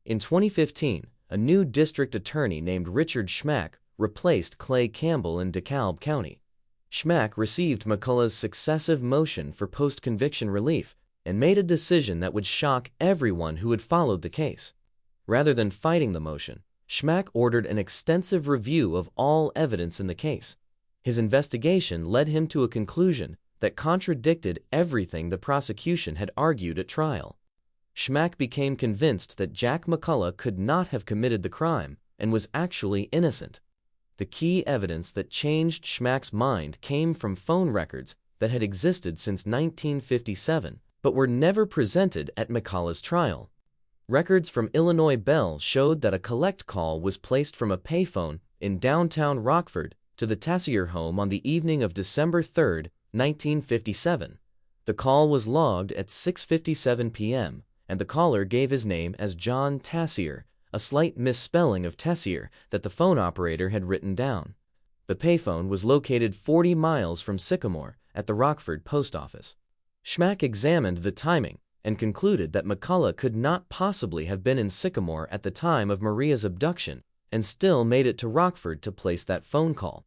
Speaker 1: In 2015, a new district attorney named Richard Schmack replaced Clay Campbell in DeKalb County. Schmack received McCullough's successive motion for post-conviction relief and made a decision that would shock everyone who had followed the case. Rather than fighting the motion, Schmack ordered an extensive review of all evidence in the case. His investigation led him to a conclusion that contradicted everything the prosecution had argued at trial. Schmack became convinced that Jack McCullough could not have committed the crime and was actually innocent. The key evidence that changed Schmack's mind came from phone records that had existed since 1957 but were never presented at McCullough's trial. Records from Illinois Bell showed that a collect call was placed from a payphone in downtown Rockford to the Tassier home on the evening of December 3, 1957. The call was logged at 6:57 p.m., and the caller gave his name as John Tassier, a slight misspelling of Tessier that the phone operator had written down. The payphone was located 40 miles from Sycamore at the Rockford post office. Schmack examined the timing and concluded that McCullough could not possibly have been in Sycamore at the time of Maria's abduction and still made it to Rockford to place that phone call.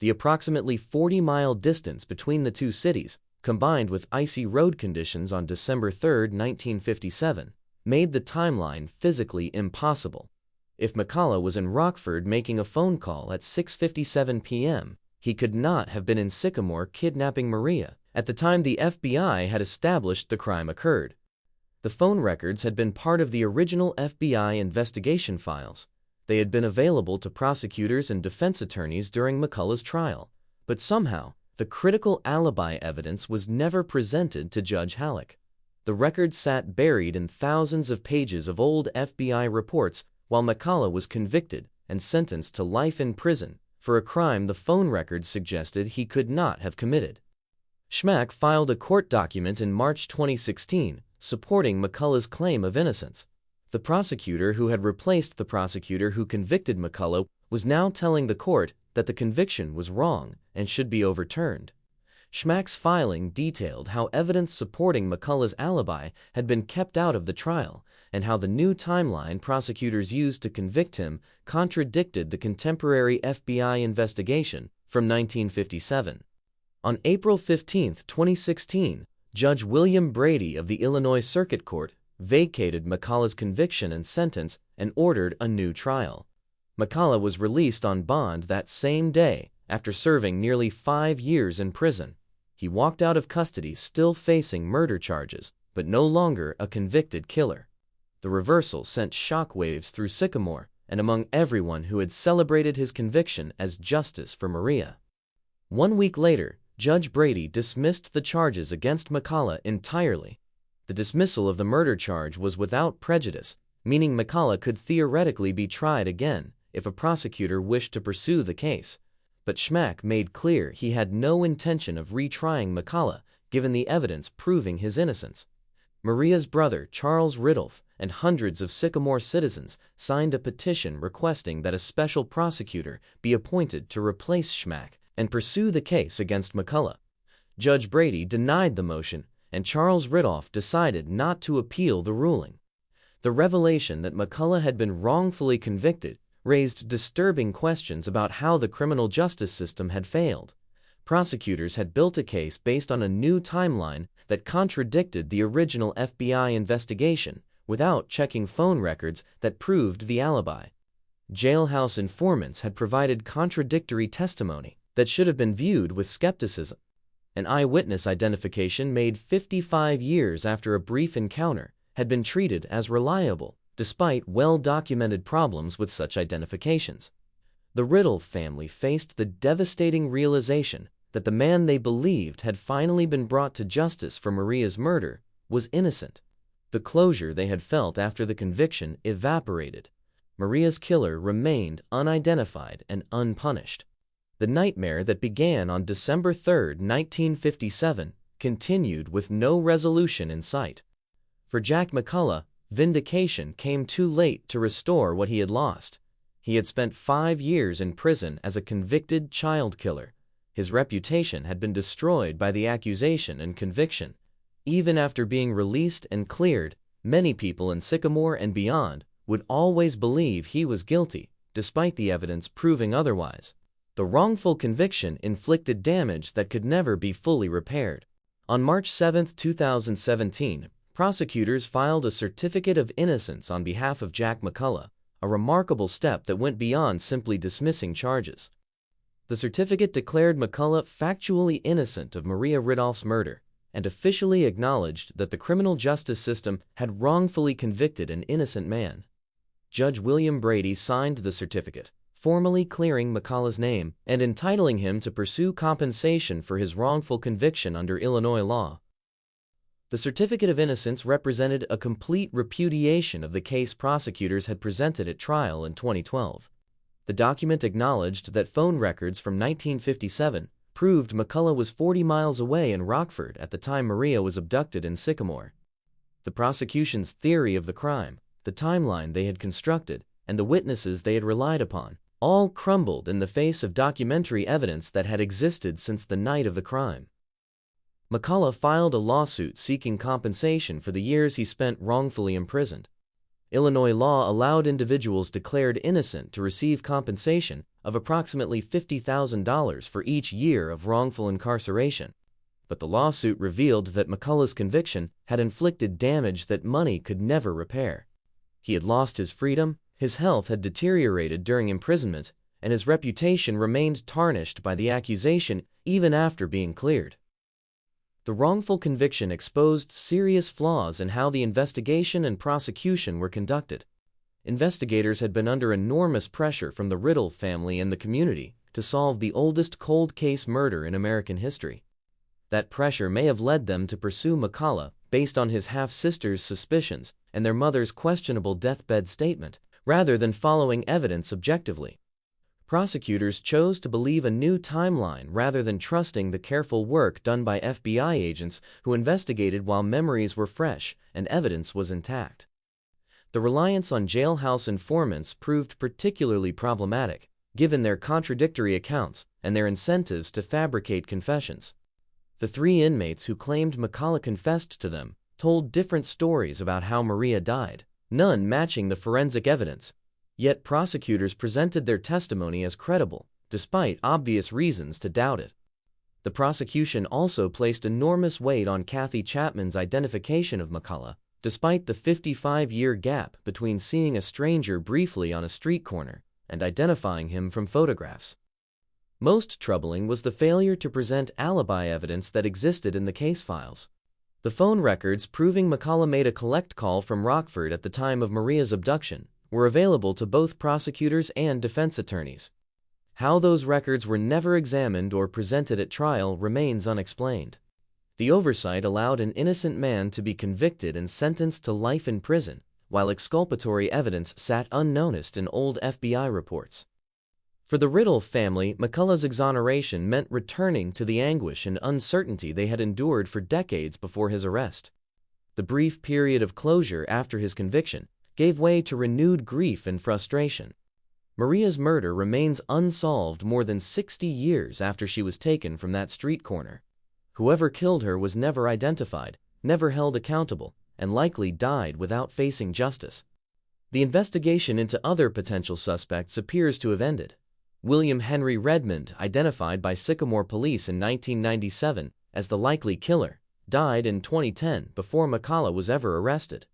Speaker 1: The approximately 40-mile distance between the two cities, combined with icy road conditions on December 3, 1957, made the timeline physically impossible. If McCullough was in Rockford making a phone call at 6:57 p.m., he could not have been in Sycamore kidnapping Maria at the time the FBI had established the crime occurred. The phone records had been part of the original FBI investigation files. They had been available to prosecutors and defense attorneys during McCullough's trial, but somehow the critical alibi evidence was never presented to Judge Halleck. The records sat buried in thousands of pages of old FBI reports while McCullough was convicted and sentenced to life in prison for a crime the phone records suggested he could not have committed. Schmack filed a court document in March 2016 supporting McCullough's claim of innocence. The prosecutor who had replaced the prosecutor who convicted McCullough was now telling the court that the conviction was wrong and should be overturned. Schmack's filing detailed how evidence supporting McCullough's alibi had been kept out of the trial and how the new timeline prosecutors used to convict him contradicted the contemporary FBI investigation from 1957. On April 15, 2016, Judge William Brady of the Illinois Circuit Court vacated McCullough's conviction and sentence and ordered a new trial. McCullough was released on bond that same day after serving nearly 5 years in prison. He walked out of custody still facing murder charges, but no longer a convicted killer. The reversal sent shockwaves through Sycamore and among everyone who had celebrated his conviction as justice for Maria. 1 week later, Judge Brady dismissed the charges against McCullough entirely. The dismissal of the murder charge was without prejudice, meaning McCullough could theoretically be tried again if a prosecutor wished to pursue the case. But Schmack made clear he had no intention of retrying McCullough given the evidence proving his innocence. Maria's brother, Charles Ridulph, and hundreds of Sycamore citizens signed a petition requesting that a special prosecutor be appointed to replace Schmack and pursue the case against McCullough. Judge Brady denied the motion, and Charles Ridulph decided not to appeal the ruling. The revelation that McCullough had been wrongfully convicted raised disturbing questions about how the criminal justice system had failed. Prosecutors had built a case based on a new timeline that contradicted the original FBI investigation without checking phone records that proved the alibi. Jailhouse informants had provided contradictory testimony that should have been viewed with skepticism. An eyewitness identification made 55 years after a brief encounter had been treated as reliable, despite well-documented problems with such identifications. The Ridulph family faced the devastating realization that the man they believed had finally been brought to justice for Maria's murder was innocent. The closure they had felt after the conviction evaporated. Maria's killer remained unidentified and unpunished. The nightmare that began on December 3, 1957, continued with no resolution in sight. For Jack McCullough, vindication came too late to restore what he had lost. He had spent 5 years in prison as a convicted child killer. His reputation had been destroyed by the accusation and conviction. Even after being released and cleared, many people in Sycamore and beyond would always believe he was guilty, despite the evidence proving otherwise. The wrongful conviction inflicted damage that could never be fully repaired. On March 7, 2017, prosecutors filed a certificate of innocence on behalf of Jack McCullough, a remarkable step that went beyond simply dismissing charges. The certificate declared McCullough factually innocent of Maria Ridulph's murder and officially acknowledged that the criminal justice system had wrongfully convicted an innocent man. Judge William Brady signed the certificate, formally clearing McCullough's name and entitling him to pursue compensation for his wrongful conviction under Illinois law. The certificate of innocence represented a complete repudiation of the case prosecutors had presented at trial in 2012. The document acknowledged that phone records from 1957 proved McCullough was 40 miles away in Rockford at the time Maria was abducted in Sycamore. The prosecution's theory of the crime, the timeline they had constructed, and the witnesses they had relied upon, all crumbled in the face of documentary evidence that had existed since the night of the crime. McCullough filed a lawsuit seeking compensation for the years he spent wrongfully imprisoned. Illinois law allowed individuals declared innocent to receive compensation of approximately $50,000 for each year of wrongful incarceration. But the lawsuit revealed that McCullough's conviction had inflicted damage that money could never repair. He had lost his freedom, his health had deteriorated during imprisonment, and his reputation remained tarnished by the accusation even after being cleared. The wrongful conviction exposed serious flaws in how the investigation and prosecution were conducted. Investigators had been under enormous pressure from the Ridulph family and the community to solve the oldest cold case murder in American history. That pressure may have led them to pursue McCullough based on his half-sister's suspicions and their mother's questionable deathbed statement, rather than following evidence objectively. Prosecutors chose to believe a new timeline rather than trusting the careful work done by FBI agents who investigated while memories were fresh and evidence was intact. The reliance on jailhouse informants proved particularly problematic, given their contradictory accounts and their incentives to fabricate confessions. The 3 inmates who claimed McCullough confessed to them told different stories about how Maria died, none matching the forensic evidence. Yet prosecutors presented their testimony as credible, despite obvious reasons to doubt it. The prosecution also placed enormous weight on Kathy Chapman's identification of McCullough, despite the 55-year gap between seeing a stranger briefly on a street corner and identifying him from photographs. Most troubling was the failure to present alibi evidence that existed in the case files. The phone records proving McCullough made a collect call from Rockford at the time of Maria's abduction were available to both prosecutors and defense attorneys. How those records were never examined or presented at trial remains unexplained. The oversight allowed an innocent man to be convicted and sentenced to life in prison, while exculpatory evidence sat unnoticed in old FBI reports. For the Ridulph family, McCullough's exoneration meant returning to the anguish and uncertainty they had endured for decades before his arrest. The brief period of closure after his conviction gave way to renewed grief and frustration. Maria's murder remains unsolved more than 60 years after she was taken from that street corner. Whoever killed her was never identified, never held accountable, and likely died without facing justice. The investigation into other potential suspects appears to have ended. William Henry Redmond, identified by Sycamore police in 1997 as the likely killer, died in 2010 before McCullough was ever arrested.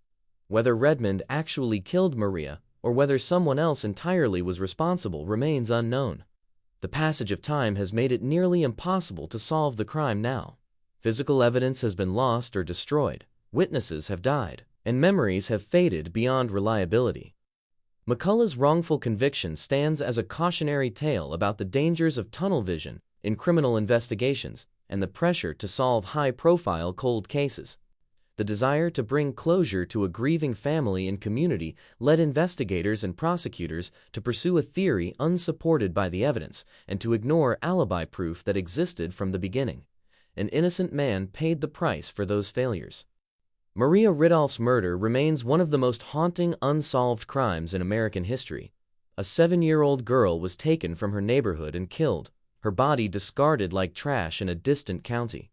Speaker 1: Whether Redmond actually killed Maria or whether someone else entirely was responsible remains unknown. The passage of time has made it nearly impossible to solve the crime now. Physical evidence has been lost or destroyed, witnesses have died, and memories have faded beyond reliability. McCullough's wrongful conviction stands as a cautionary tale about the dangers of tunnel vision in criminal investigations and the pressure to solve high-profile cold cases. The desire to bring closure to a grieving family and community led investigators and prosecutors to pursue a theory unsupported by the evidence and to ignore alibi proof that existed from the beginning. An innocent man paid the price for those failures. Maria Ridulph's murder remains one of the most haunting unsolved crimes in American history. A 7-year-old girl was taken from her neighborhood and killed, her body discarded like trash in a distant county.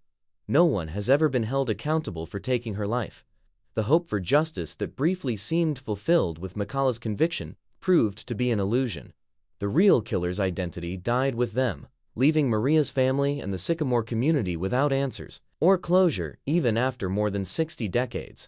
Speaker 1: No one has ever been held accountable for taking her life. The hope for justice that briefly seemed fulfilled with McCullough's conviction proved to be an illusion. The real killer's identity died with them, leaving Maria's family and the Sycamore community without answers or closure even after more than 60 decades.